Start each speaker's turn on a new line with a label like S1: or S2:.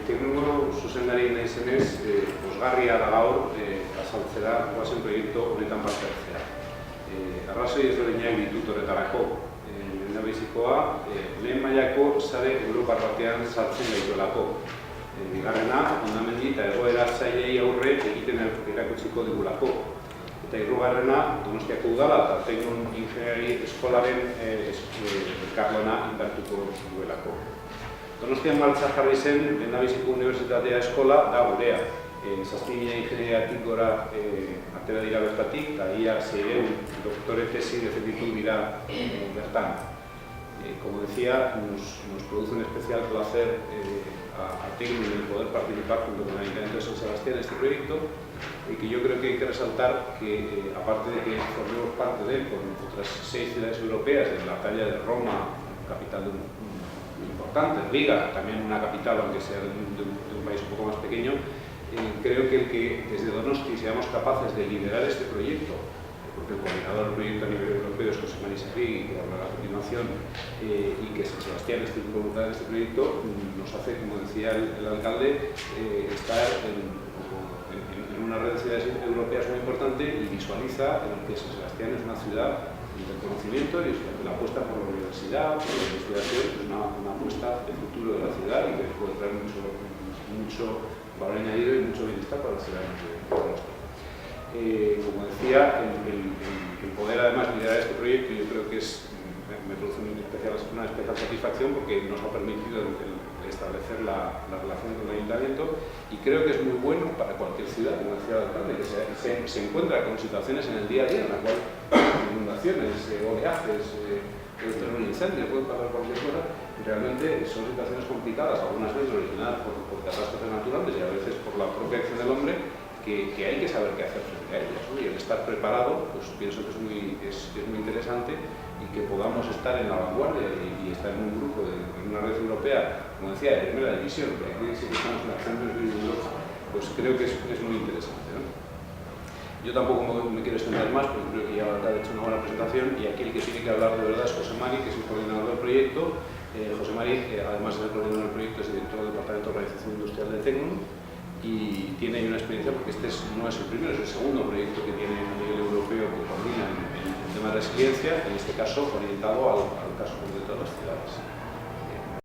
S1: Teknonguru zuzendari naizenez, pozgarria da gaur azaltzera goazen proiektu honetan parte hartzea. Arrazoi ezberdinak ditut horretarako. Lehendabizikoa, lehen mailako sare Europar batean sartzen gaituelako. Bigarrena, hondamendi eta egoera zailei aurre egiten erakutsiko digulako. Eta hirugarrena, Donostiako udala eta Teknon Ingeniari Eskolaren elkarlana indartuko duelako. Donostian martxa jarri zen lehendabiziko unibertsitatea eskola da gurea. 7.000 ingeniariatik gora atera dira bertatik, eta ia 600 doktore tesi defenditu dira bertan. Como decía, nos produce un especial placer a Teknon el poder participar junto con el Ayuntamiento de San Sebastián en este proyecto, y que yo creo que hay que resaltar que, aparte de que formemos parte de él con otras 6 ciudades europeas, de la talla de Roma, capital de importante, Riga, también una capital, aunque sea de un país un poco más pequeño, creo que el que desde Donosti seamos capaces de liderar este proyecto, porque el coordinador del proyecto a nivel europeo es José Mari Serrí, que hablará a continuación, y que San Sebastián esté involucrado en este proyecto, nos hace, como decía el alcalde, estar en una red de ciudades europeas muy importante y visualiza en que San Sebastián es una ciudad del conocimiento y la apuesta por la universidad, por la investigación, es una apuesta de futuro de la ciudad y que puede traer mucho valor añadido y mucho bienestar para los ciudadanos de Donosti. Como decía, el poder además liderar este proyecto yo creo que me produce una especial satisfacción porque nos ha permitido establecer la relación con el ayuntamiento, y creo que es muy bueno para cualquier ciudad, una ciudad grande que se encuentra con situaciones en el día a día en la cual inundaciones, oleajes, puede tener un incendio, puede pasar cualquier cosa. Realmente son situaciones complicadas, algunas veces originadas por catástrofes naturales y a veces por la propia acción del hombre, que hay que saber qué hacer frente a ellas, ¿no? Y el estar preparado, pues pienso que es muy interesante, y que podamos estar en la vanguardia y estar en un grupo, en una red europea, como decía, de primera división, que aquí sí que estamos en la Champions League, pues creo que es muy interesante, ¿no? Yo tampoco me quiero extender más, porque creo que ya ha hecho una buena presentación, y aquí el que tiene que hablar de verdad es José Mari, que es el coordinador del proyecto. José Mari, además de ser coordinador del proyecto, es director del Departamento de Organización Industrial de Teknon, y tiene ahí una experiencia, porque este no es el primero, es el segundo proyecto que tiene a nivel europeo que coordina en temas de resiliencia, en este caso orientado al caso concreto de las ciudades.